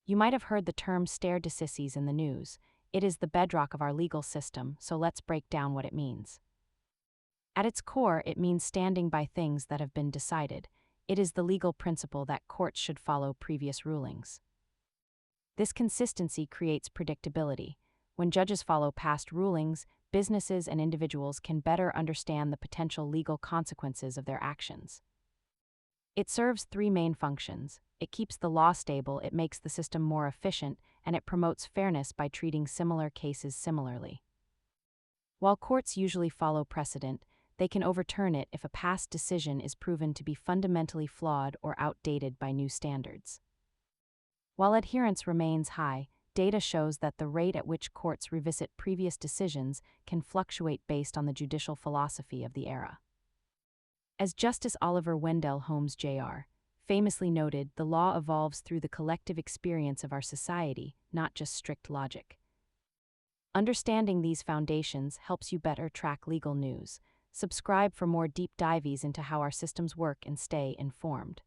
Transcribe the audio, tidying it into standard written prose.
You might have heard the term stare decisis in the news. It is the bedrock of our legal system, so let's break down what it means. At its core, it means standing by things that have been decided. It is the legal principle that courts should follow previous rulings. This consistency creates predictability. When judges follow past rulings, businesses and individuals can better understand the potential legal consequences of their actions. It serves three main functions. It keeps the law stable, it makes the system more efficient, and it promotes fairness by treating similar cases similarly. While courts usually follow precedent, they can overturn it if a past decision is proven to be fundamentally flawed or outdated by new standards. While adherence remains high, data shows that the rate at which courts revisit previous decisions can fluctuate based on the judicial philosophy of the era. As Justice Oliver Wendell Holmes Jr. famously noted, the law evolves through the collective experience of our society, not just strict logic. Understanding these foundations helps you better track legal news. Subscribe for more deep dives into how our systems work and stay informed.